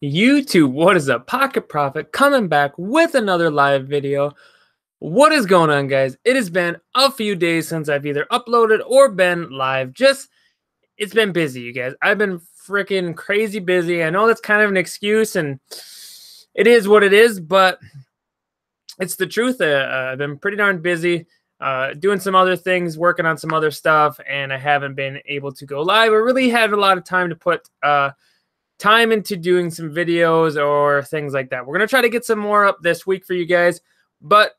YouTube, what is up? Pocket Profit coming back with another live video. What is going on, guys? It has been a few days since I've either uploaded or been live. It's been busy, you guys. I've been freaking crazy busy. I know that's kind of an excuse, and it is what it is, but it's the truth. I've been pretty darn busy doing some other things, working on some other stuff, and I haven't been able to go live. I really had a lot of time to put time into doing some videos or things like that. We're going to try to get some more up this week for you guys, but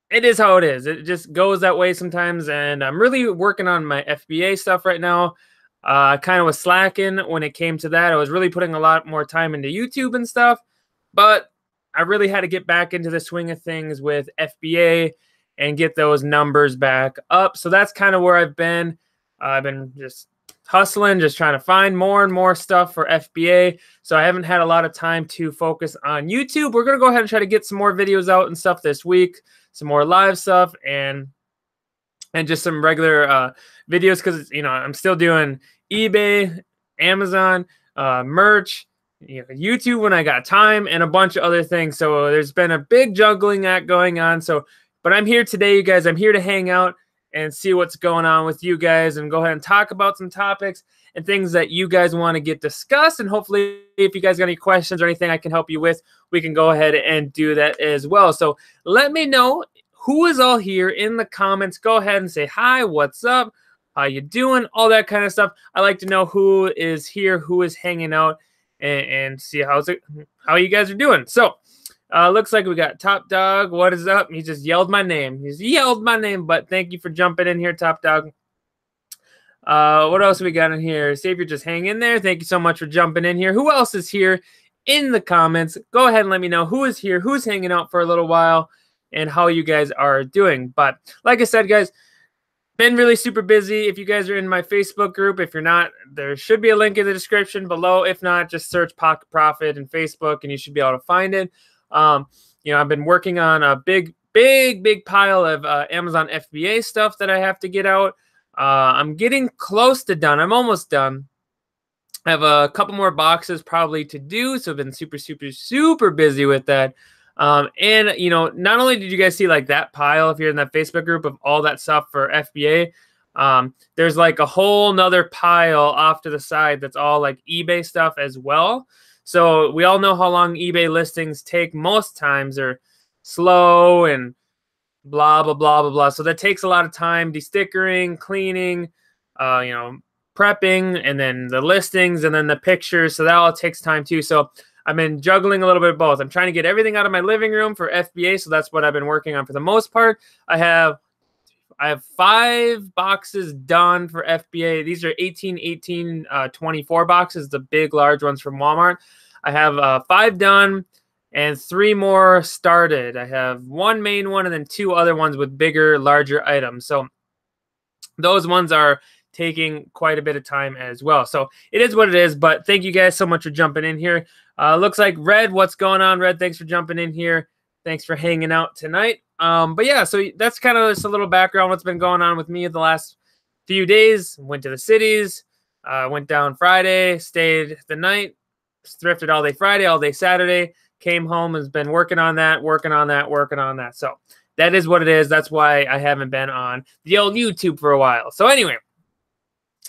it is how it is. It just goes that way sometimes, and I'm really working on my FBA stuff right now. I kind of was slacking when it came to that. I was really putting a lot more time into YouTube and stuff, but I really had to get back into the swing of things with FBA and get those numbers back up. So that's kind of where I've been. I've been just hustling, just trying to find more and more stuff for FBA. So I haven't had a lot of time to focus on YouTube. We're going to go ahead and try to get some more videos out and stuff this week, some more live stuff, and just some regular videos, because, you know, I'm still doing eBay, Amazon, merch, YouTube when I got time, and a bunch of other things. So there's been a big juggling act going on. But I'm here today, you guys. I'm here to hang out and see what's going on with you guys and go ahead and talk about some topics and things that you guys want to get discussed. And hopefully, if you guys got any questions or anything I can help you with, we can go ahead and do that as well. So let me know who is all here in the comments. Go ahead and say hi, what's up, how you doing, all that kind of stuff. I like to know who is here, who is hanging out, and see how you guys are doing. So looks like we got Top Dog. What is up? He just yelled my name. He's yelled my name, but thank you for jumping in here, Top Dog. What else we got in here? Savior, just hang in there. Thank you so much for jumping in here. Who else is here in the comments? Go ahead and let me know who is here, who's hanging out for a little while, and how you guys are doing. But like I said, guys, been really super busy. If you guys are in my Facebook group, if you're not, there should be a link in the description below. If not, just search Pocket Profit in Facebook and you should be able to find it. I've been working on a big pile of Amazon FBA stuff that I have to get out. I'm getting close to done. I'm almost done. I have a couple more boxes probably to do, so I've been super busy with that. And not only did you guys see like that pile, if you're in that Facebook group, of all that stuff for FBA, there's like a whole nother pile off to the side that's all like eBay stuff as well. So we all know how long eBay listings take. Most times they're slow and blah, blah, blah, blah, blah. So that takes a lot of time, destickering, cleaning, prepping, and then the listings, and then the pictures. So that all takes time too. So I've been juggling a little bit of both. I'm trying to get everything out of my living room for FBA. So that's what I've been working on for the most part. I have 5 boxes done for FBA. These are 18, 24 boxes, the big, large ones from Walmart. I have 5 done and 3 more started. I have 1 main one and then 2 other ones with bigger, larger items. So those ones are taking quite a bit of time as well. So it is what it is, but thank you guys so much for jumping in here. Looks like Red, what's going on, Red? Thanks for jumping in here. Thanks for hanging out tonight. But yeah, so that's kind of just a little background what's been going on with me the last few days. Went to the cities, went down Friday, stayed the night, thrifted all day Friday, all day Saturday, came home, has been working on that. So that is what it is. That's why I haven't been on the old YouTube for a while. So anyway,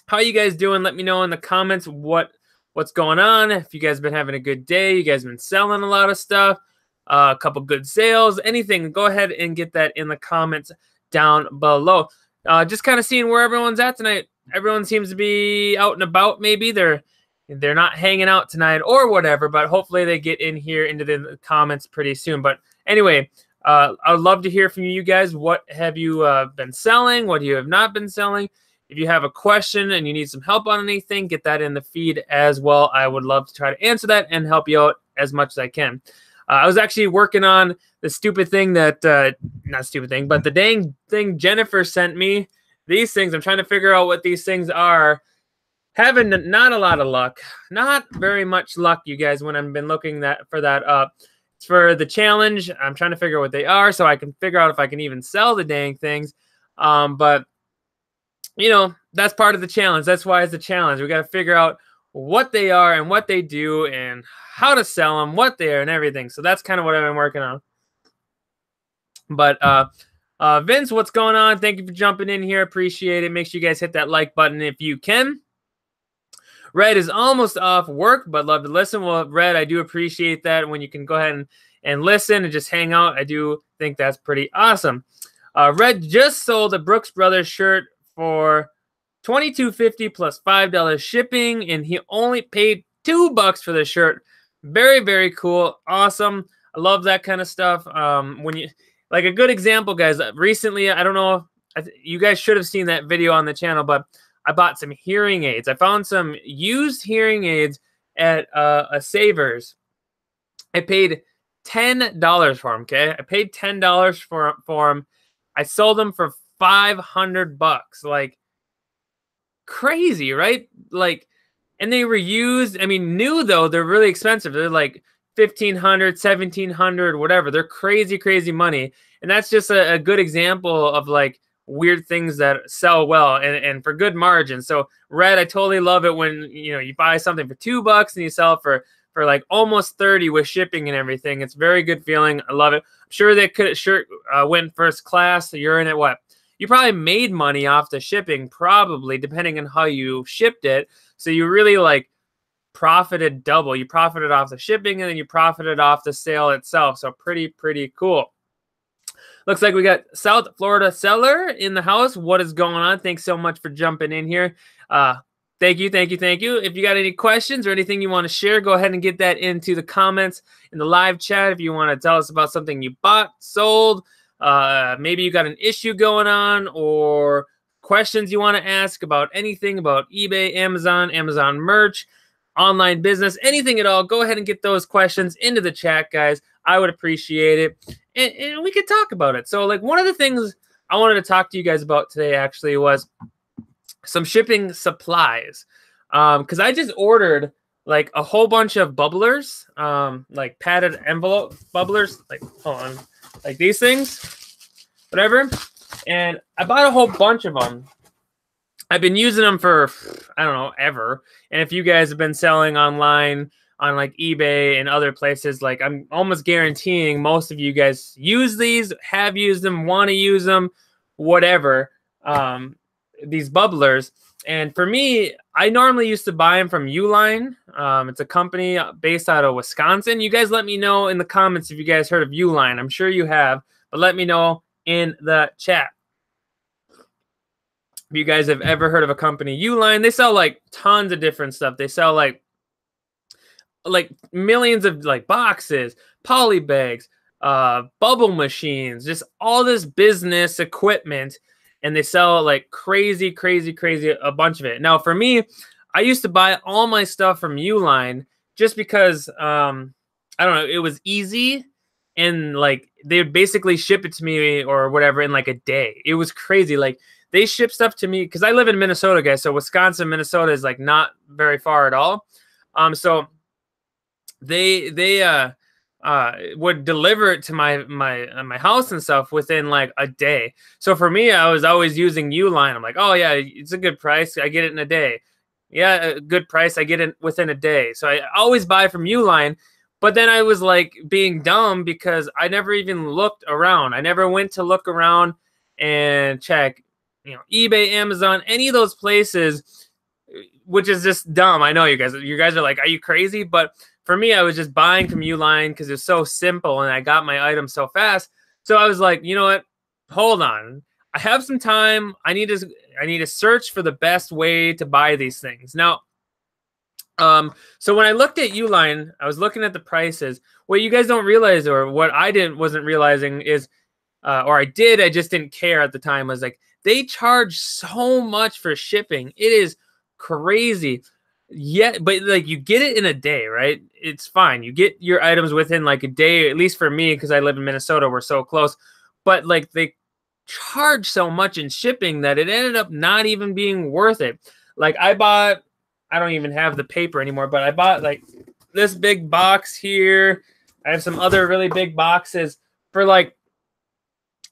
how you guys doing? Let me know in the comments what's going on. If you guys been having a good day, you guys been selling a lot of stuff. A couple good sales, anything, go ahead and get that in the comments down below. Just kind of seeing where everyone's at tonight. Everyone seems to be out and about. Maybe they're not hanging out tonight or whatever, but hopefully they get in here into the comments pretty soon. But anyway, I would love to hear from you guys. What have you been selling? What you have not been selling? If you have a question and you need some help on anything, get that in the feed as well. I would love to try to answer that and help you out as much as I can. I was actually working on the stupid thing that, not stupid thing, but the dang thing Jennifer sent me. These things, I'm trying to figure out what these things are. Having not a lot of luck. Not very much luck, you guys, when I've been looking for that up. It's for the challenge. I'm trying to figure out what they are so I can figure out if I can even sell the dang things. But, that's part of the challenge. That's why it's a challenge. We got to figure out what they are and what they do and how to sell them, what they are and everything. So that's kind of what I've been working on. But Vince, what's going on? Thank you for jumping in here. Appreciate it. Make sure you guys hit that like button if you can. Red is almost off work, but love to listen. Well, Red, I do appreciate that when you can go ahead and listen and just hang out. I do think that's pretty awesome. Red just sold a Brooks Brothers shirt for $22.50 plus $5 shipping, and he only paid $2 for the shirt. Very, very cool. Awesome. I love that kind of stuff. When you like a good example, guys, recently, I don't know, you guys should have seen that video on the channel, but I bought some hearing aids. I found some used hearing aids at a Savers. I paid $10 for them, okay? I paid $10 for them. I sold them for $500. Like, crazy, right? Like, and they were used. I mean, new, though, they're really expensive. They're like $1,500, $1,700, whatever. They're crazy, crazy money. And that's just a good example of, like, weird things that sell well and for good margin. So Red, I totally love it when you buy something for $2 and you sell it for like almost 30 with shipping and everything. It's a very good feeling. I love it. I'm sure they could went first class. So you're in it. What? You probably made money off the shipping, probably, depending on how you shipped it. So you really like profited double. You profited off the shipping and then you profited off the sale itself. So pretty cool. Looks like we got South Florida Seller in the house. What is going on? Thanks so much for jumping in here. Thank you. If you got any questions or anything you want to share, go ahead and get that into the comments in the live chat. If you want to tell us about something you bought, sold, maybe you got an issue going on or questions you want to ask about anything about eBay, Amazon merch, online business, anything at all, go ahead and get those questions into the chat, guys. I would appreciate it. And we could talk about it. So, like, one of the things I wanted to talk to you guys about today actually was some shipping supplies. Because I just ordered, like, a whole bunch of bubblers, like padded envelope bubblers, like, hold on, like these things, whatever. And I bought a whole bunch of them. I've been using them for, I don't know, ever. And if you guys have been selling online on like eBay and other places, like I'm almost guaranteeing most of you guys use these, have used them, want to use them, whatever, these bubblers. And for me, I normally used to buy them from Uline. It's a company based out of Wisconsin. You guys let me know in the comments if you guys heard of Uline. I'm sure you have, but let me know in the chat if you guys have ever heard of a company, Uline. They sell like tons of different stuff. They sell like millions of like boxes, poly bags, bubble machines, just all this business equipment. And they sell like crazy, a bunch of it. Now, for me, I used to buy all my stuff from Uline just because, I don't know, it was easy. And like, they would basically ship it to me or whatever in like a day. It was crazy. Like, they ship stuff to me because I live in Minnesota, guys. So Wisconsin, Minnesota is like not very far at all. So they would deliver it to my house and stuff within like a day. So for me, I was always using Uline. I'm like, oh yeah, it's a good price. I get it in a day. Yeah, a good price. I get it within a day. So I always buy from Uline. But then I was like being dumb because I never even looked around. I never went to look around and check, eBay, Amazon, any of those places, which is just dumb. I know you guys are like, are you crazy? But for me, I was just buying from Uline because it's so simple and I got my items so fast. So I was like, you know what? Hold on. I have some time. I need to search for the best way to buy these things. Now, so when I looked at Uline, I was looking at the prices. What you guys don't realize, or what I wasn't realizing is, or I just didn't care at the time, was like, they charge so much for shipping. It is crazy. Yeah, but like you get it in a day, right? It's fine. You get your items within like a day, at least for me, because I live in Minnesota. We're so close. But like they charge so much in shipping that it ended up not even being worth it. Like I don't even have the paper anymore, but I bought like this big box here. I have some other really big boxes for like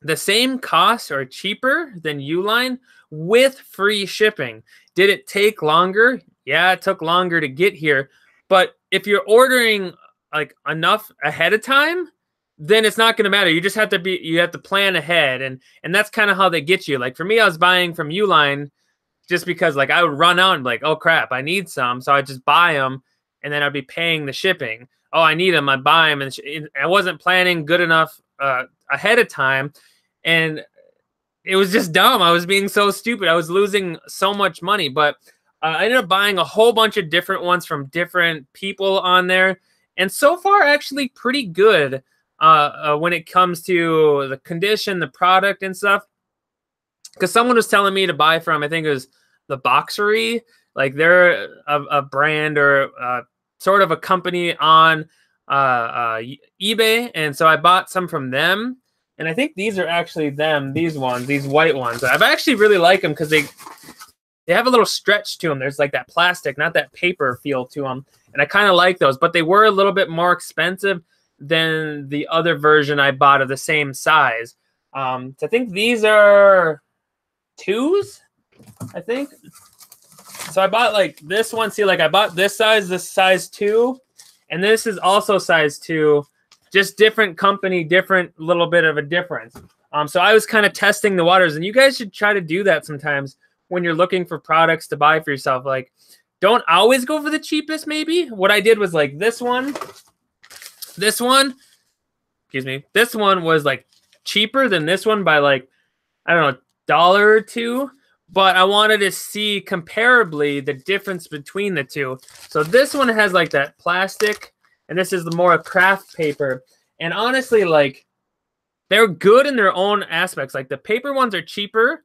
the same cost or cheaper than Uline with free shipping. Did it take longer? Yeah, it took longer to get here, but if you're ordering like enough ahead of time, then it's not going to matter. You just have to plan ahead, and that's kind of how they get you. Like for me, I was buying from Uline just because like I would run out and be like, oh crap, I need some, so I just buy them, and then I'd be paying the shipping. Oh, I need them, I buy them, and I wasn't planning good enough ahead of time, and it was just dumb. I was being so stupid. I was losing so much money, but I ended up buying a whole bunch of different ones from different people on there, and so far actually pretty good when it comes to the condition, the product, and stuff. Because someone was telling me to buy from, I think it was the Boxery, like they're a brand or sort of a company on eBay, and so I bought some from them. And I think these are actually them, these ones, these white ones. I've actually really like them because they have a little stretch to them. There's like that plastic, not that paper feel to them. And I kind of like those, but they were a little bit more expensive than the other version I bought of the same size. So I think these are 2s, I think. So I bought like this one. See, like I bought this size 2, and this is also size 2. Just different company, different little bit of a difference. So I was kind of testing the waters, and you guys should try to do that sometimes when you're looking for products to buy for yourself. Like, don't always go for the cheapest, maybe. What I did was like this one, excuse me, this one was like cheaper than this one by like, I don't know, $1 or $2. But I wanted to see comparably the difference between the two. So this one has like that plastic, and this is the more craft paper. And honestly, like, they're good in their own aspects. Like the paper ones are cheaper,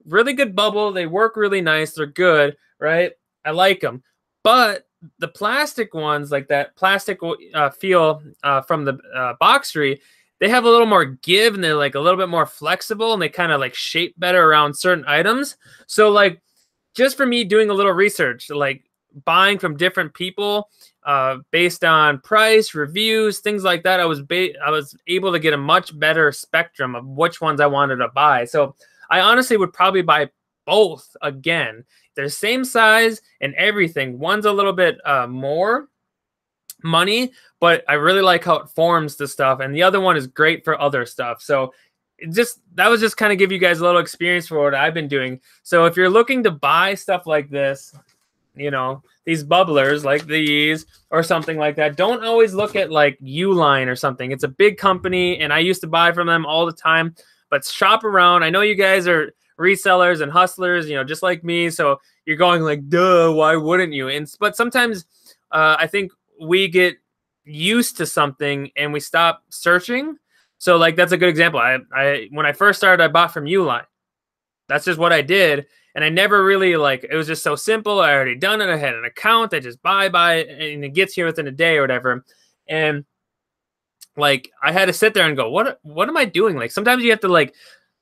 really good bubble. They work really nice. They're good, right? I like them. But the plastic ones, like that plastic feel from the Boxery, they have a little more give, and they're like a little bit more flexible, and they kind of like shape better around certain items. So like, just for me doing a little research, like buying from different people based on price, reviews, things like that, I was able to get a much better spectrum of which ones I wanted to buy. So I honestly would probably buy both again. They're the same size and everything. One's a little bit more money, but I really like how it forms the stuff, and the other one is great for other stuff. So that was just kind of give you guys a little experience for what I've been doing. So if you're looking to buy stuff like this, you know, these bubblers like these or something like that, don't always look at like Uline or something. It's a big company, and I used to buy from them all the time. But shop around. I know you guys are resellers and hustlers, you know, just like me. So you're going like, duh, why wouldn't you? But sometimes I think we get used to something and we stop searching. So like, that's a good example. When I first started, I bought from Uline. That's just what I did. And I never really like, it was just so simple. I already done it. I had an account. I just buy, and it gets here within a day or whatever. And like, I had to sit there and go, what am I doing? Like, sometimes you have to like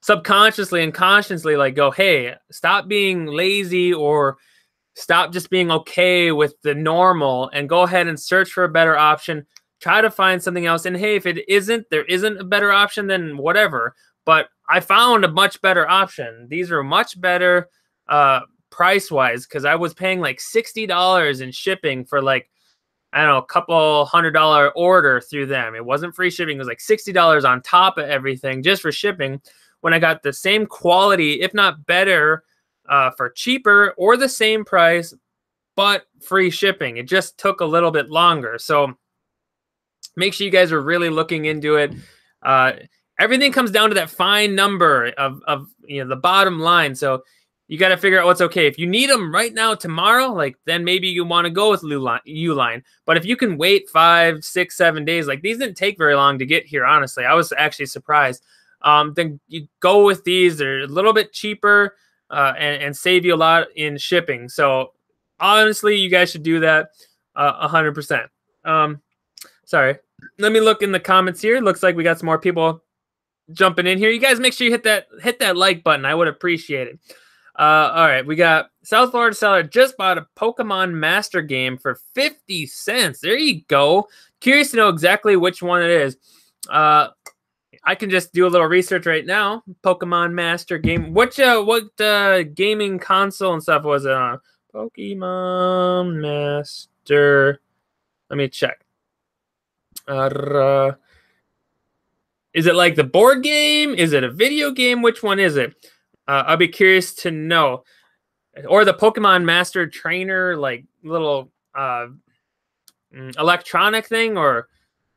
subconsciously and consciously like go, hey, stop being lazy, or stop just being okay with the normal, and go ahead and search for a better option. Try to find something else. And hey, if there isn't a better option, then whatever. But I found a much better option. These are much better price-wise, because I was paying like $60 in shipping for like, I don't know, a couple $100 order through them. It wasn't free shipping. It was like $60 on top of everything just for shipping, when I got the same quality, if not better, for cheaper or the same price, but free shipping. It just took a little bit longer. So make sure you guys are really looking into it. Everything comes down to that fine number of you know, the bottom line. So you got to figure out what's okay. If you need them right now, tomorrow, like, then maybe you want to go with Uline. But if you can wait 5, 6, 7 days, like, these didn't take very long to get here, honestly. I was actually surprised. Then you go with these. They're a little bit cheaper and save you a lot in shipping. So honestly, you guys should do that 100%. Sorry. Let me look in the comments here. Looks like we got some more people jumping in here. You guys make sure you hit that like button. I would appreciate it. All right, we got South Florida seller just bought a Pokemon Master game for 50 cents. There you go. Curious to know exactly which one it is. I can just do a little research right now. Pokemon Master game. What gaming console and stuff was it on? Pokemon Master. Let me check. Is it like the board game? Is it a video game? Which one is it? I'll be curious to know. Or the Pokemon Master Trainer, like little electronic thing, or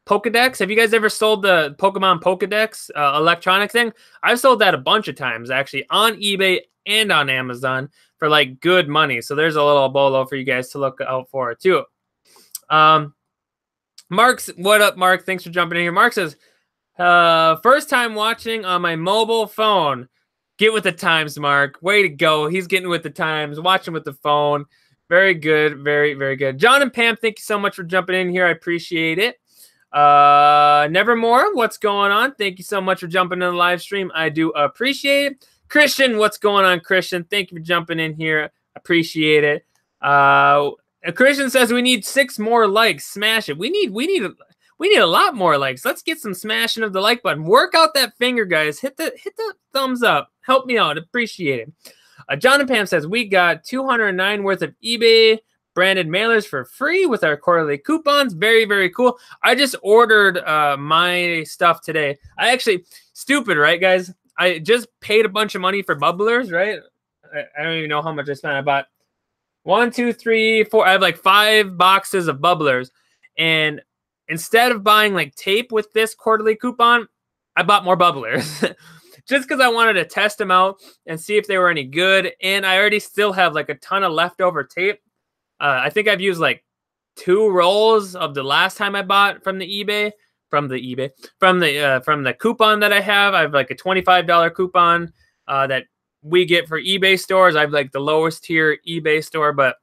Pokedex. Have you guys ever sold the Pokemon Pokedex electronic thing? I've sold that a bunch of times, actually, on eBay and on Amazon for like good money. So there's a little bolo for you guys to look out for too. Mark's, what up, Mark? Thanks for jumping in here. Mark says, first time watching on my mobile phone. Get with the times, Mark. Way to go. He's getting with the times, watching with the phone. Very good. Very, very good. John and Pam, thank you so much for jumping in here. I appreciate it. Nevermore, what's going on? Thank you so much for jumping in the live stream. I do appreciate it. Christian, what's going on, Christian? Thank you for jumping in here. Appreciate it. Christian says we need 6 more likes. Smash it. We need a lot more likes. Let's get some smashing of the like button. Work out that finger, guys. Hit the thumbs up. Help me out. Appreciate it. John and Pam says we got 209 worth of eBay branded mailers for free with our quarterly coupons. Very, very cool. I just ordered my stuff today. I actually, stupid, right, guys? I just paid a bunch of money for bubblers, right? I don't even know how much I spent. I bought 1, 2, 3, 4. I have like 5 boxes of bubblers. And instead of buying like tape with this quarterly coupon, I bought more bubblers. Just because I wanted to test them out and see if they were any good. And I already still have like a ton of leftover tape. I think I've used like 2 rolls of the last time I bought from the coupon that I have. I have like a $25 coupon that we get for eBay stores. I have like the lowest tier eBay store, but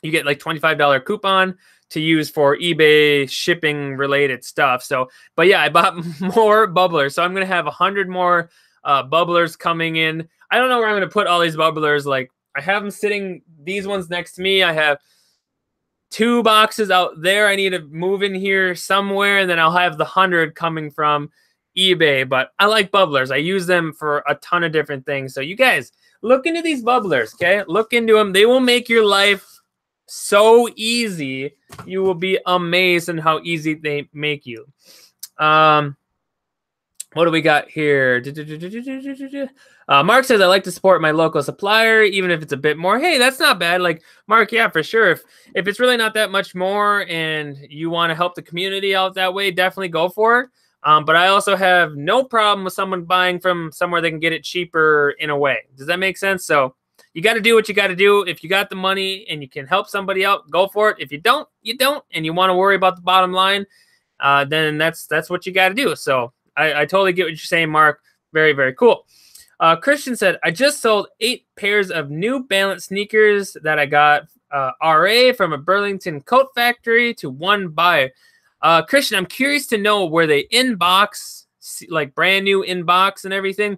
you get like $25 coupon to use for eBay shipping related stuff. So, but yeah, I bought more bubblers. So I'm going to have 100 more bubblers coming in. I don't know where I'm going to put all these bubblers. Like I have them sitting, these ones next to me. I have 2 boxes out there. I need to move in here somewhere, and then I'll have the 100 coming from eBay. But I like bubblers. I use them for a ton of different things. So you guys look into these bubblers, okay? Look into them. They will make your life so easy. You will be amazed at how easy they make you. What do we got here? Mark says, I like to support my local supplier, even if it's a bit more. Hey, that's not bad. Like, Mark, yeah, for sure. If it's really not that much more and you want to help the community out that way, definitely go for it. But I also have no problem with someone buying from somewhere they can get it cheaper in a way. Does that make sense? So you got to do what you got to do. If you got the money and you can help somebody out, go for it. If you don't, you don't. And you want to worry about the bottom line, then that's what you got to do. So I totally get what you're saying, Mark. Very, very cool. Christian said, I just sold 8 pairs of New Balance sneakers that I got RA from a Burlington coat factory to one buyer. Christian, I'm curious to know, were they in box, like brand new in box and everything?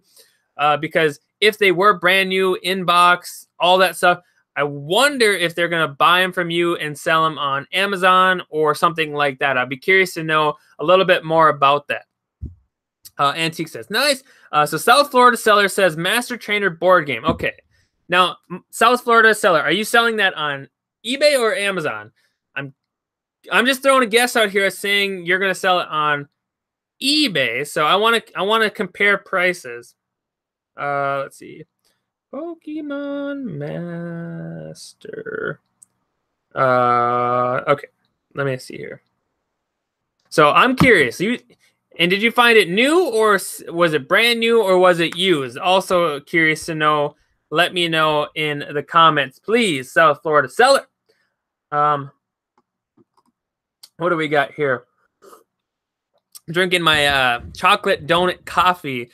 Because if they were brand new in box, all that stuff, I wonder if they're going to buy them from you and sell them on Amazon or something like that. I'd be curious to know a little bit more about that. Antique says, nice. So South Florida seller says Master Trainer board game. Okay. Now, South Florida seller, are you selling that on eBay or Amazon? I'm just throwing a guess out here saying you're going to sell it on eBay. So I want to compare prices. Let's see. Pokemon Master. Okay. Let me see here. So I'm curious. And did you find it new, or was it brand new, or was it used? Also curious to know. Let me know in the comments, please. South Florida seller. What do we got here? Drinking my chocolate donut coffee.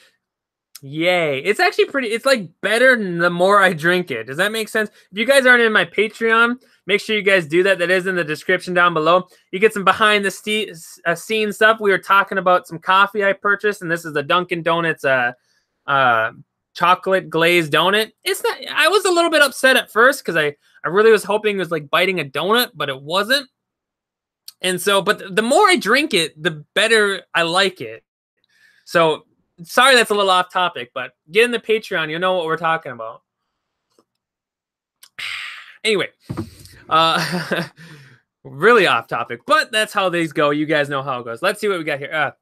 Yay. It's actually pretty, it's like better the more I drink it. Does that make sense? If you guys aren't in my Patreon, make sure you guys do that. That is in the description down below. You get some behind the scene stuff. We were talking about some coffee I purchased, and this is the Dunkin' Donuts chocolate glazed donut. It's not, I was a little bit upset at first because I really was hoping it was like biting a donut, but it wasn't. And so, but the more I drink it, the better I like it. So sorry, that's a little off topic, but get in the Patreon. You'll know what we're talking about. Anyway, really off topic, but that's how these go. You guys know how it goes. Let's see what we got here.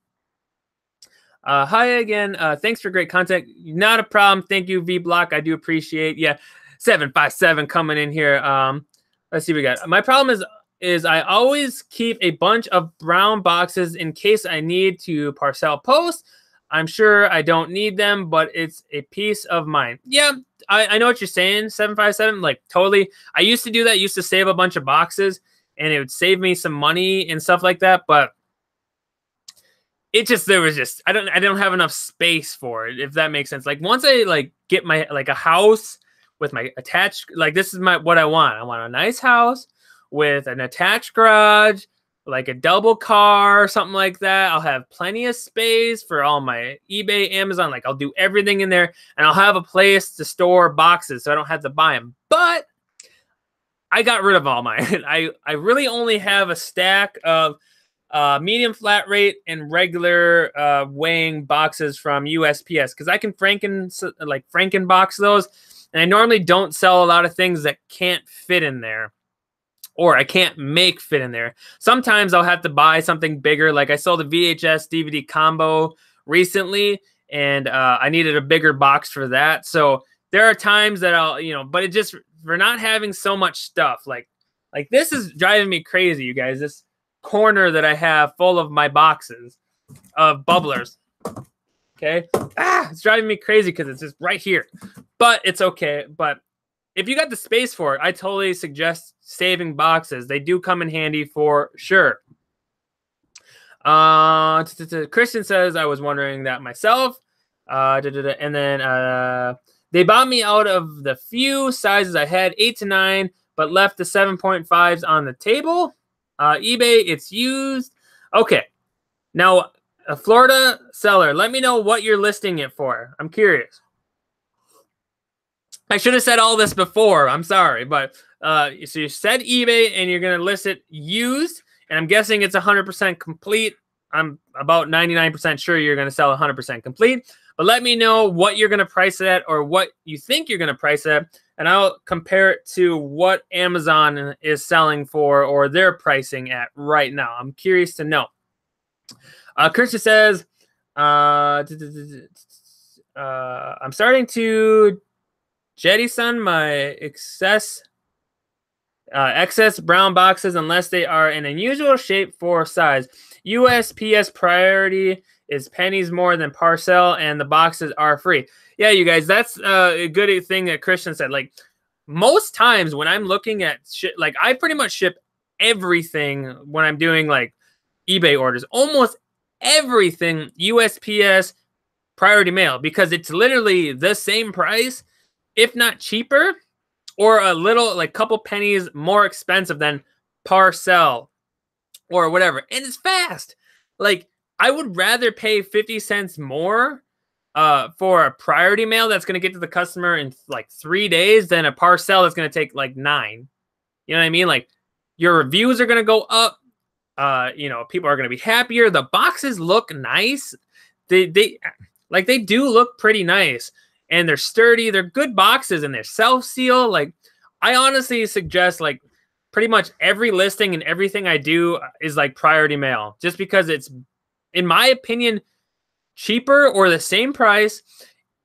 Hi again. Thanks for great content. Not a problem. Thank you, V-Block. I do appreciate. Yeah, 757 coming in here. Let's see what we got. My problem is I always keep a bunch of brown boxes in case I need to parcel post. I'm sure I don't need them, but it's a peace of mind. Yeah, I know what you're saying, 757. Like, totally. I used to do that. I used to save a bunch of boxes, and it would save me some money and stuff like that, but I don't have enough space for it, if that makes sense. Like, once I like get my a house with my attached, like, this is what I want. I want a nice house with an attached garage, like a double car, something like that. I'll have plenty of space for all my eBay, Amazon. Like, I'll do everything in there, and I'll have a place to store boxes so I don't have to buy them. But I got rid of all mine. I really only have a stack of medium flat rate and regular weighing boxes from USPS, because I can Franken box those, and I normally don't sell a lot of things that can't fit in there, or I can't make fit in there. Sometimes I'll have to buy something bigger. Like, I sold a VHS DVD combo recently, and I needed a bigger box for that. So there are times that I'll, but it just, for not having so much stuff, like this is driving me crazy, you guys. This corner that I have full of my boxes of bubblers. Okay. It's driving me crazy because it's just right here, but it's okay. But if you got the space for it, I totally suggest saving boxes. They do come in handy for sure. Christian says, I was wondering that myself. And then they bought me out of the few sizes I had, 8 to 9, but left the 7.5s on the table. eBay, it's used. Okay. Now, a Florida seller, let me know what you're listing it for. I'm curious. I should have said all this before. I'm sorry, but so you said eBay, and you're going to list it used, and I'm guessing it's 100% complete. I'm about 99% sure you're going to sell 100% complete, but let me know what you're going to price it at, or what you think you're going to price it at, and I'll compare it to what Amazon is selling for, or their pricing at right now. I'm curious to know. Christian says, I'm starting to jettison my excess brown boxes unless they are an unusual shape for size. USPS priority is pennies more than parcel, and the boxes are free. Yeah, you guys, that's a good thing that Christian said. Like, most times when I'm looking at shit, like, I pretty much ship everything when I'm doing like eBay orders, almost everything USPS priority mail, because it's literally the same price, if not cheaper, or a little, like, couple pennies more expensive than parcel or whatever. And it's fast. Like, I would rather pay 50 cents more for a priority mail that's going to get to the customer in like 3 days than a parcel that's going to take like 9. You know what I mean? Like, your reviews are going to go up. People are going to be happier. The boxes look nice. They do look pretty nice. And they're sturdy. They're good boxes, and they're self-seal. Like, I honestly suggest, like, pretty much every listing and everything I do is like priority mail, just because it's, in my opinion, cheaper or the same price.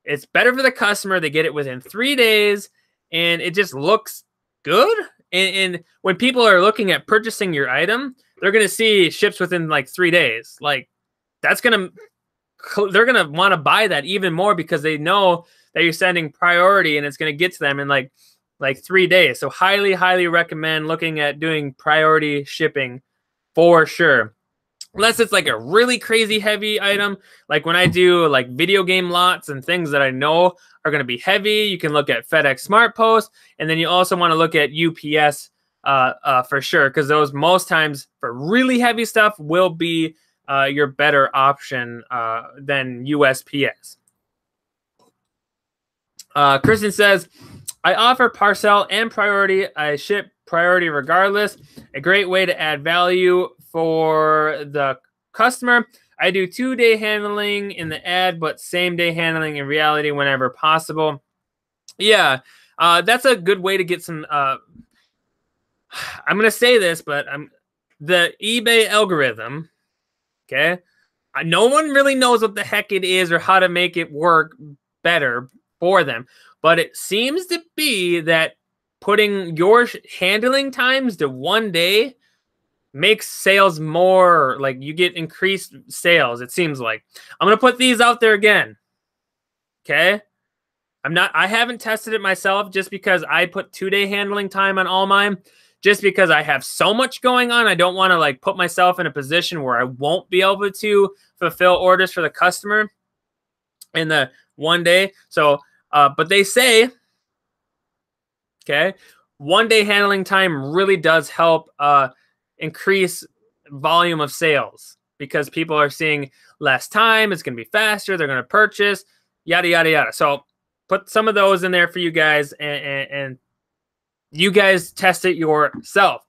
It's better for the customer. They get it within 3 days, and it just looks good. And when people are looking at purchasing your item, they're going to see ships within like 3 days. Like, they're going to want to buy that even more, because they know that you're sending priority, and it's going to get to them in like 3 days. So highly recommend looking at doing priority shipping for sure. Unless it's like a really crazy heavy item, like when I do like video game lots and things that I know are going to be heavy, you can look at FedEx Smart Post, and then you also want to look at UPS for sure, because those most times for really heavy stuff will be your better option than USPS. Kristen says, I offer parcel and priority. I ship priority regardless. A great way to add value for the customer. I do 2-day handling in the ad, but same-day handling in reality whenever possible. Yeah, that's a good way to get some I'm going to say this, but the eBay algorithm, okay? No one really knows what the heck it is or how to make it work better for them. But it seems to be that putting your handling times to 1 day makes sales more, like you get increased sales, it seems like. I'm going to put these out there again. Okay? I haven't tested it myself just because I put 2-day handling time on all mine. Just because I have so much going on, I don't want to like put myself in a position where I won't be able to fulfill orders for the customer in the 1 day. So, but they say, okay, 1 day handling time really does help increase volume of sales because people are seeing less time. It's going to be faster. They're going to purchase, yada, yada, yada. So put some of those in there for you guys and you guys test it yourself.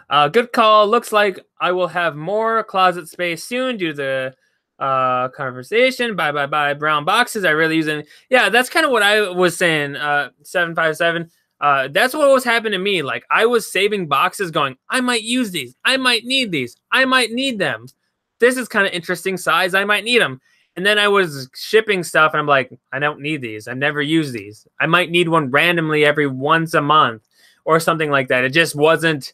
Good call. Looks like I will have more closet space soon due to the conversation. Bye. Brown boxes. I really use it. Yeah, that's kind of what I was saying. 757. That's what was happening to me. Like I was saving boxes going, I might use these. I might need these. I might need them. This is kind of interesting size. I might need them. And then I was shipping stuff and I'm like, I don't need these. I never use these. I might need one randomly every once a month or something like that. It just wasn't,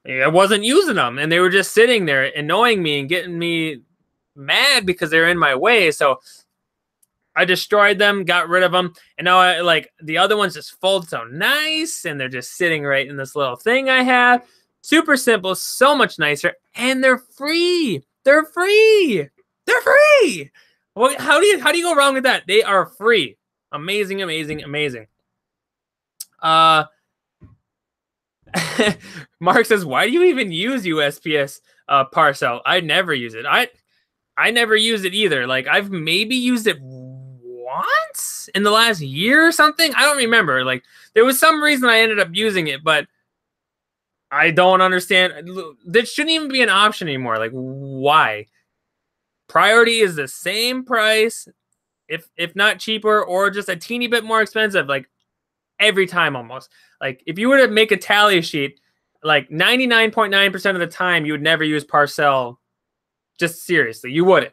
I wasn't using them. And they were just sitting there annoying me and getting me mad because they're in my way. So I destroyed them, got rid of them. And now I like the other ones just fold so nice. And they're just sitting right in this little thing I have. Super simple, so much nicer. And they're free. They're free. They're free. Well, how do you go wrong with that? They are free. Amazing. Mark says, why do you even use USPS parcel? I never use it. I never use it either. Like I've maybe used it once in the last year or something. I don't remember. Like there was some reason I ended up using it, but I don't understand. That shouldn't even be an option anymore. Like why? Priority is the same price, if not cheaper, or just a teeny bit more expensive, like every time almost. Like if you were to make a tally sheet, like 99.9% of the time, you would never use parcel. Just seriously, you wouldn't.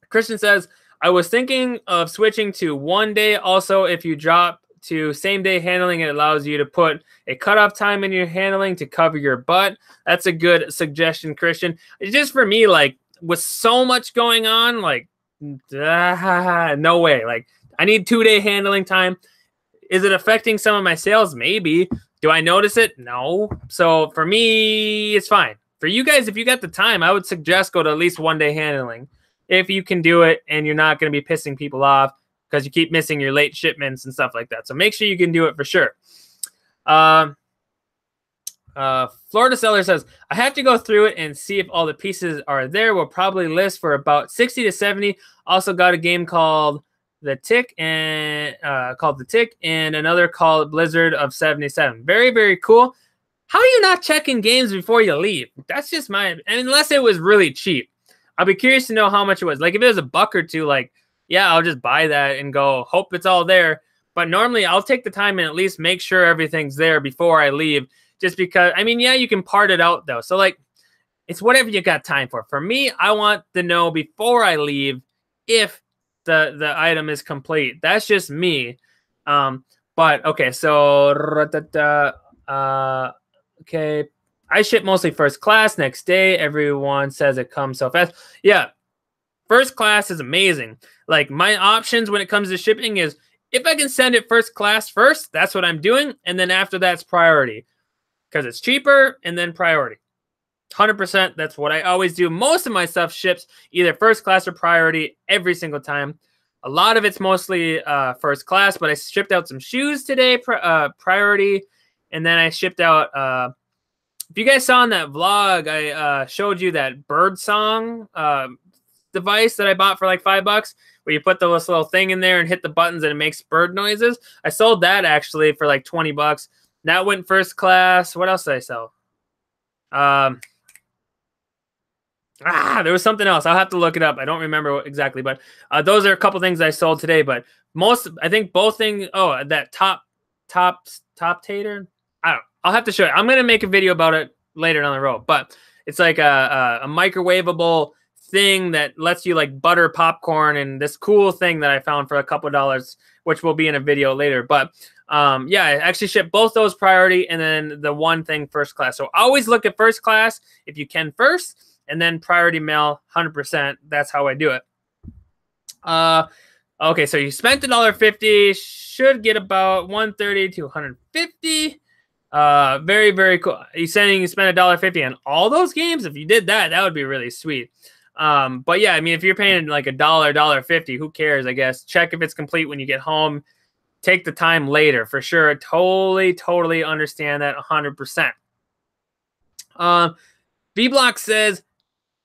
Christian says, I was thinking of switching to 1 day. Also, if you drop to same day handling, it allows you to put a cutoff time in your handling to cover your butt. That's a good suggestion, Christian. It's just for me, like with so much going on, like no way. Like I need 2 day handling time. Is it affecting some of my sales? Maybe. Do I notice it? No. So for me, it's fine. For you guys, if you got the time, I would suggest go to at least 1 day handling if you can do it and you're not going to be pissing people off because you keep missing your late shipments and stuff like that. So make sure you can do it for sure. Florida Seller says, I have to go through it and see if all the pieces are there. We'll probably list for about 60 to 70. Also got a game called The Tick and another called Blizzard of 77. Very, very cool. How are you not checking games before you leave? That's just unless it was really cheap. I'll be curious to know how much it was. Like if it was $1 or $2, like, yeah, I'll just buy that and go, hope it's all there. But normally I'll take the time and at least make sure everything's there before I leave. Just because, I mean, yeah, you can part it out though. So like, it's whatever you got time for. For me, I want to know before I leave if the item is complete. That's just me. But okay, so okay. I ship mostly first class. Next day, everyone says it comes so fast. Yeah, first class is amazing. Like my options when it comes to shipping is if I can send it first class first, that's what I'm doing. And then after that's priority because it's cheaper and then priority. 100%. That's what I always do. Most of my stuff ships either first class or priority every single time. A lot of it's mostly first class, but I shipped out some shoes today, priority. And then I shipped out, if you guys saw in that vlog, I showed you that bird song device that I bought for like $5, where you put this little thing in there and hit the buttons and it makes bird noises. I sold that actually for like $20. That went first class. What else did I sell? There was something else. I'll have to look it up. I don't remember exactly, but those are a couple things I sold today. But I think both things. Oh, that top top tater. I don't know. I'll have to show you. I'm gonna make a video about it later down the road, but it's like a microwavable thing that lets you like butter popcorn, and this cool thing that I found for a couple dollars, which will be in a video later. But yeah, I actually ship both those priority, and then the one thing first class. So always look at first class if you can first, and then priority mail 100%. That's how I do it. Okay, so you spent $1.50, should get about $130 to $150. Very, very cool. You saying you spent $1.50 on all those games? If you did that, that would be really sweet. But yeah, I mean, if you're paying like $1.50, who cares? I guess check if it's complete when you get home. Take the time later for sure. Totally understand that 100%. B Block says,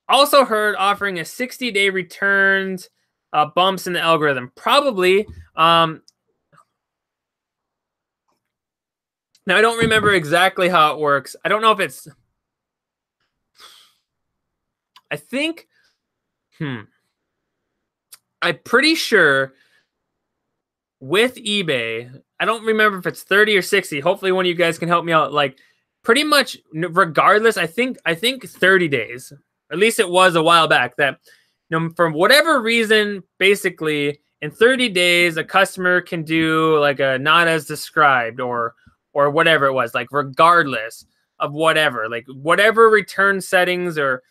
also heard offering a 60-day returns bumps in the algorithm. Probably. Now, I don't remember exactly how it works. I don't know if it's... I think... I'm pretty sure with eBay, I don't remember if it's 30 or 60. Hopefully one of you guys can help me out. Like, pretty much regardless, I think 30 days. At least it was a while back that, you know, for whatever reason, basically, in 30 days, a customer can do like a not as described or whatever it was, like regardless of whatever, like whatever return settings or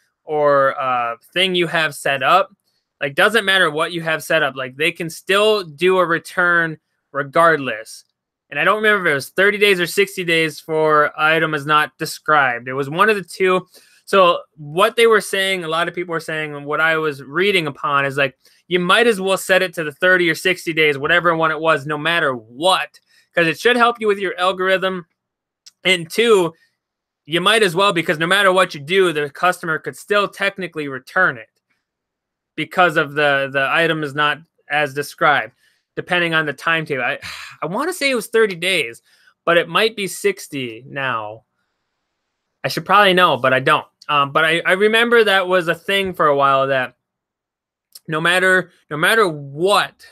thing you have set up, like doesn't matter what you have set up, like they can still do a return regardless. And I don't remember if it was 30 days or 60 days for item is not described. It was one of the two. So what they were saying, a lot of people were saying, and what I was reading upon is like, you might as well set it to the 30 or 60 days, whatever one it was, no matter what, because it should help you with your algorithm. And two, you might as well, because no matter what you do, the customer could still technically return it because of the item is not as described, depending on the timetable. I want to say it was 30 days, but it might be 60 now. I should probably know, but I don't. But I remember that was a thing for a while, that no matter what,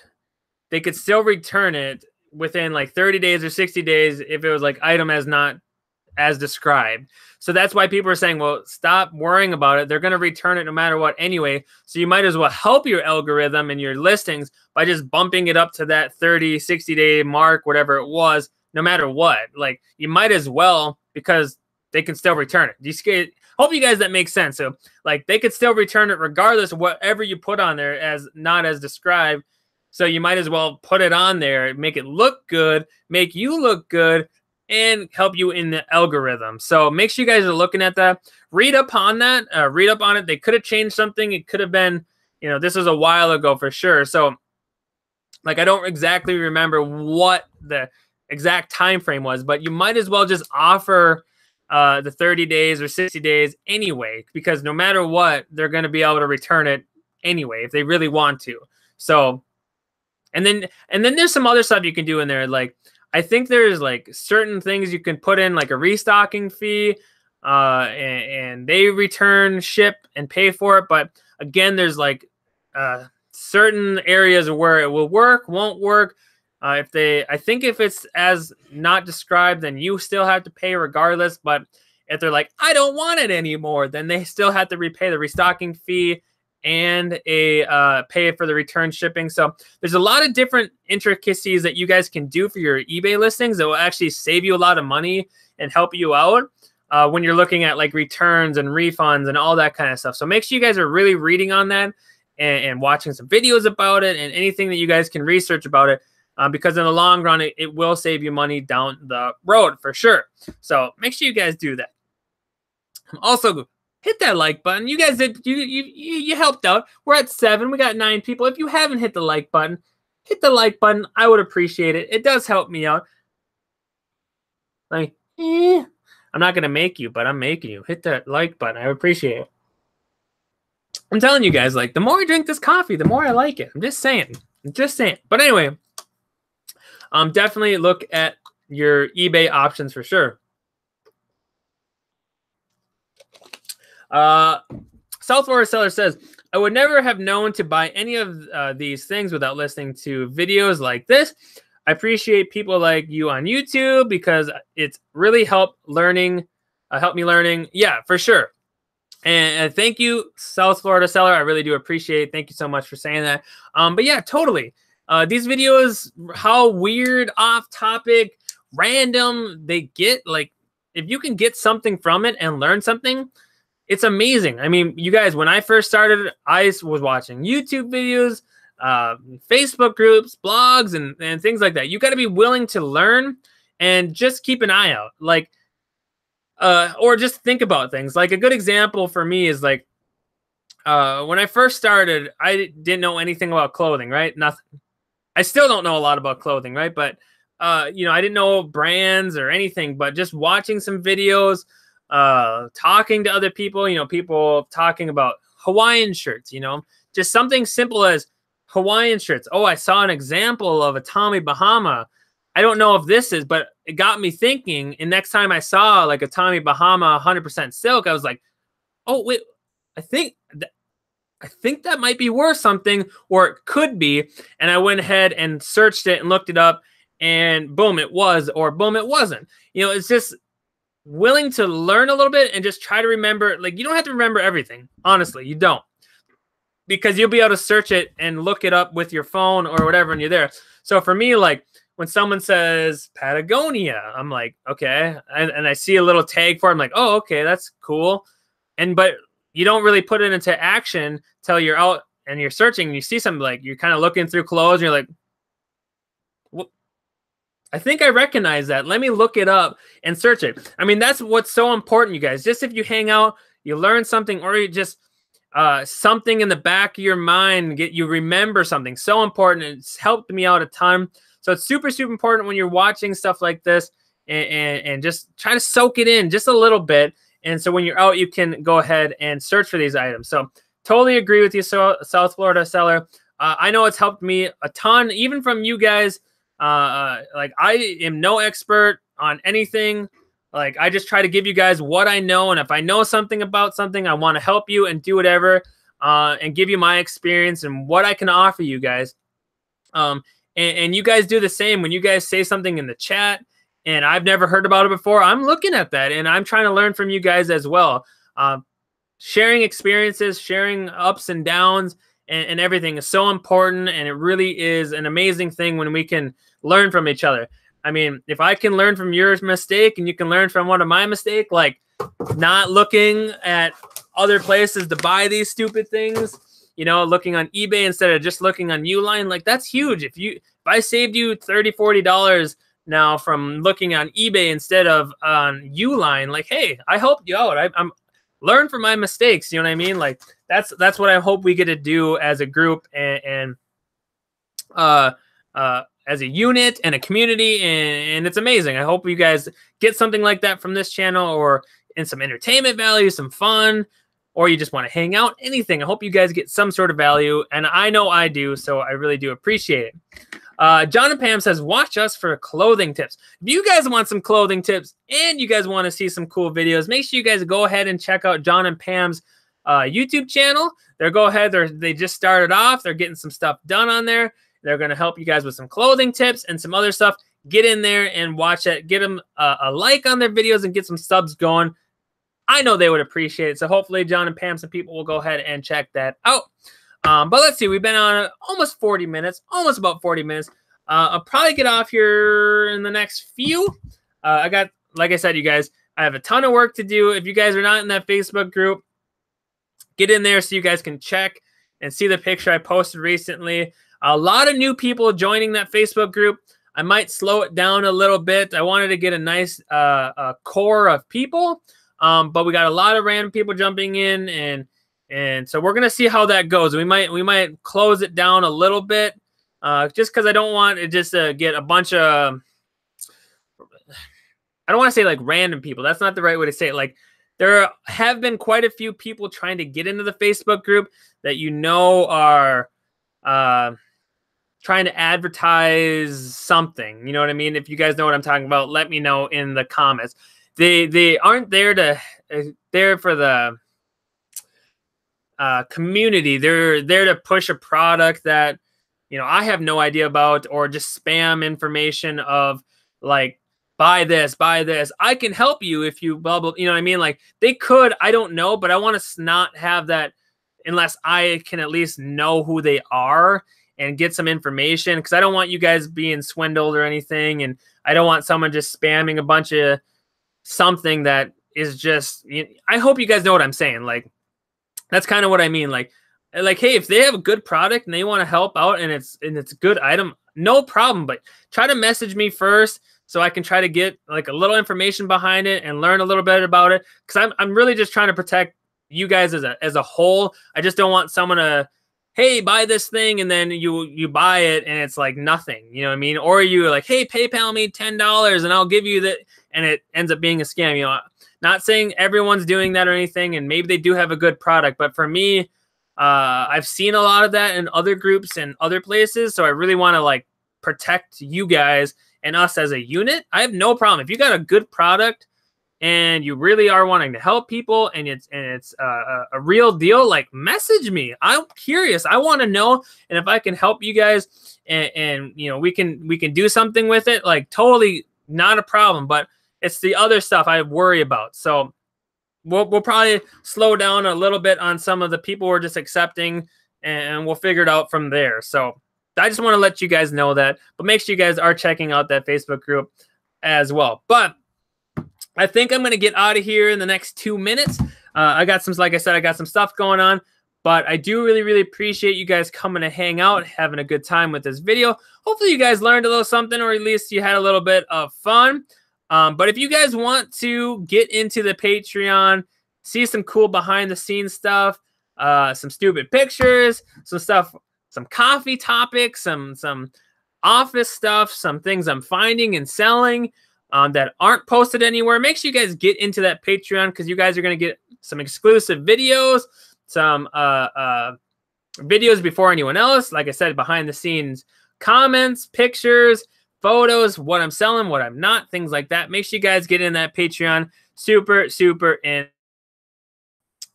they could still return it within like 30 days or 60 days if it was like item as not as described. So that's why people are saying, well, stop worrying about it. They're going to return it no matter what anyway. So you might as well help your algorithm and your listings by just bumping it up to that 30, 60-day mark, whatever it was, no matter what. Like, you might as well, because they can still return it. Hope you guys that makes sense. So like they could still return it regardless of whatever you put on there as not as described. So you might as well put it on there, make it look good, make you look good, and help you in the algorithm. So make sure you guys are looking at that. Read up on that. Read up on it. They could have changed something. It could have been, you know, this was a while ago for sure. So like, I don't exactly remember what the exact time frame was, but you might as well just offer the 30 days or 60 days anyway, because no matter what, they're going to be able to return it anyway if they really want to. So, and then there's some other stuff you can do in there. Like, I think there's like certain things you can put in, like a restocking fee, and they return, ship, and pay for it. But again, there's like certain areas where it will work, won't work. I think if it's as not described, then you still have to pay regardless. But if they're like, I don't want it anymore, then they still have to repay the restocking fee and pay for the return shipping. So there's a lot of different intricacies that you guys can do for your eBay listings that will actually save you a lot of money and help you out when you're looking at like returns and refunds and all that kind of stuff. So make sure you guys are really reading on that and watching some videos about it and anything that you guys can research about it. Because in the long run, it will save you money down the road for sure. So make sure you guys do that. Also, hit that like button. You guys did, you helped out. We're at 7. We got 9 people. If you haven't hit the like button, hit the like button. I would appreciate it. It does help me out. Like, I'm not going to make you, but I'm making you. Hit that like button. I appreciate it. I'm telling you guys, like, the more I drink this coffee, the more I like it. I'm just saying. But anyway, definitely look at your eBay options for sure. South Florida Seller says, I would never have known to buy any of these things without listening to videos like this. I appreciate people like you on YouTube because it's really helped me learning. Yeah, for sure. And thank you, South Florida Seller. I really do appreciate it. Thank you so much for saying that. But yeah, totally. These videos, how weird, off topic, random they get, like if you can get something from it and learn something, it's amazing. I mean, you guys, when I first started, I was watching YouTube videos, Facebook groups, blogs, and things like that. You got to be willing to learn and just keep an eye out. Like, or just think about things. Like a good example for me is like, when I first started, I didn't know anything about clothing, right? Nothing. I still don't know a lot about clothing, right? But, you know, I didn't know brands or anything, but just watching some videos, talking to other people, you know, people talking about Hawaiian shirts, you know, just something simple as Hawaiian shirts. Oh, I saw an example of a Tommy Bahama. I don't know if this is, but it got me thinking. And next time I saw like a Tommy Bahama 100% silk, I was like, oh, wait, I think that might be worth something, or it could be. And I went ahead and searched it and looked it up, and boom, it was, or boom, it wasn't. You know, it's just willing to learn a little bit and just try to remember. Like, you don't have to remember everything. Honestly, you don't, because you'll be able to search it and look it up with your phone or whatever, and you're there. So for me, like when someone says Patagonia, I'm like, okay. And I see a little tag for it. I'm like, oh, okay, that's cool. But you don't really put it into action till you're out and you're searching and you see something, like you're kind of looking through clothes and you're like, well, I think I recognize that. Let me look it up and search it. I mean, that's what's so important, you guys. Just if you hang out, you learn something, or you just something in the back of your mind, you remember something so important. It's helped me out a ton. So it's super, super important when you're watching stuff like this, and just try to soak it in just a little bit. And so when you're out, you can go ahead and search for these items. So totally agree with you, South Florida Seller. I know it's helped me a ton, even from you guys. Like, I am no expert on anything. Like, I just try to give you guys what I know. And if I know something about something, I want to help you and do whatever, and give you my experience and what I can offer you guys. And you guys do the same. When you guys say something in the chat and I've never heard about it before, I'm looking at that and I'm trying to learn from you guys as well. Sharing experiences, sharing ups and downs, and everything is so important. And it really is an amazing thing when we can learn from each other. I mean, if I can learn from your mistake and you can learn from one of my mistake, like not looking at other places to buy these stupid things, you know, looking on eBay instead of just looking on Uline, like that's huge. If I saved you $30, $40 now from looking on eBay instead of on Uline, like, hey, I helped you out. I'm learn from my mistakes. You know what I mean? Like that's what I hope we get to do as a group and as a unit and a community, and it's amazing. I hope you guys get something like that from this channel, or in some entertainment value, some fun, or you just want to hang out, anything. I hope you guys get some sort of value, and I know I do, so I really do appreciate it. John and Pam says, watch us for clothing tips. If you guys want some clothing tips and you guys want to see some cool videos, make sure you guys go ahead and check out John and Pam's YouTube channel. They just started off. They're getting some stuff done on there. They're going to help you guys with some clothing tips and some other stuff. Get in there and watch it. Get them a like on their videos and get some subs going. I know they would appreciate it. So hopefully John and Pam, some people will go ahead and check that out. But let's see. We've been on almost 40 minutes, almost about 40 minutes. I'll probably get off here in the next few. I got, like I said, you guys, I have a ton of work to do. If you guys are not in that Facebook group, get in there so you guys can check and see the picture I posted recently. A lot of new people joining that Facebook group. I might slow it down a little bit. I wanted to get a nice core of people, but we got a lot of random people jumping in, and so we're gonna see how that goes. We might close it down a little bit, just because I don't want it just to get a bunch of. I don't want to say like random people. That's not the right way to say it. Like, there have been quite a few people trying to get into the Facebook group that are trying to advertise something. You know what I mean? If you guys know what I'm talking about, let me know in the comments. They aren't there for the community. They're there to push a product that I have no idea about, or just spam information of like, buy this, buy this. I can help you if you blah, blah, you know what I mean? Like they could, I don't know, but I want to not have that unless I can at least know who they are and get some information, because I don't want you guys being swindled or anything. And I don't want someone just spamming a bunch of something that is just, I hope you guys know what I'm saying. Like, that's kind of what I mean. Like, hey, if they have a good product and they want to help out and it's a good item, no problem. But try to message me first so I can try to get like a little information behind it and learn a little bit about it. Because I'm really just trying to protect you guys as a whole. I just don't want someone to, hey, buy this thing, and then you buy it and it's like nothing. You know what I mean? Or you're like, hey, PayPal me $10 and I'll give you that, and it ends up being a scam. Not saying everyone's doing that or anything, and maybe they do have a good product, but for me, I've seen a lot of that in other groups and other places, so I really want to like protect you guys and us as a unit. I have no problem if you got a good product and you really are wanting to help people, and it's a real deal. Like, message me. I'm curious. I want to know, and if I can help you guys, and we can do something with it. Like, totally not a problem. But it's the other stuff I worry about. So we'll probably slow down a little bit on some of the people we're just accepting, and we'll figure it out from there. So I just want to let you guys know that. But make sure you guys are checking out that Facebook group as well. But I think I'm going to get out of here in the next 2 minutes. Like I said, I got some stuff going on. But I do really, really appreciate you guys coming to hang out, having a good time with this video. Hopefully you guys learned a little something, or at least you had a little bit of fun. But if you guys want to get into the Patreon, see some cool behind the scenes stuff, some stupid pictures, some stuff, some coffee topics, some office stuff, some things I'm finding and selling that aren't posted anywhere, make sure you guys get into that Patreon, because you guys are going to get some exclusive videos, some videos before anyone else. Like I said, behind the scenes comments, pictures, photos, what I'm selling, what I'm not, things like that. Make sure you guys get in that Patreon. Super in.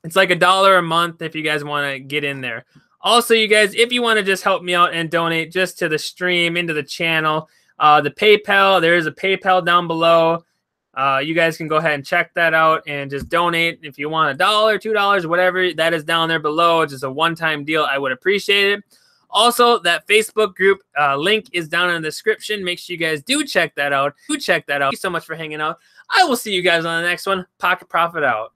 It's like $1 a month if you guys want to get in there. Also, you guys, if you want to just help me out and donate just to the stream, into the channel, the PayPal, there is a PayPal down below. You guys can go ahead and check that out and just donate. If you want $1, $2, whatever, that is down there below. It's just a one-time deal. I would appreciate it. Also, that Facebook group link is down in the description. Make sure you guys do check that out. Thank you so much for hanging out. I will see you guys on the next one. Pocket Profit out.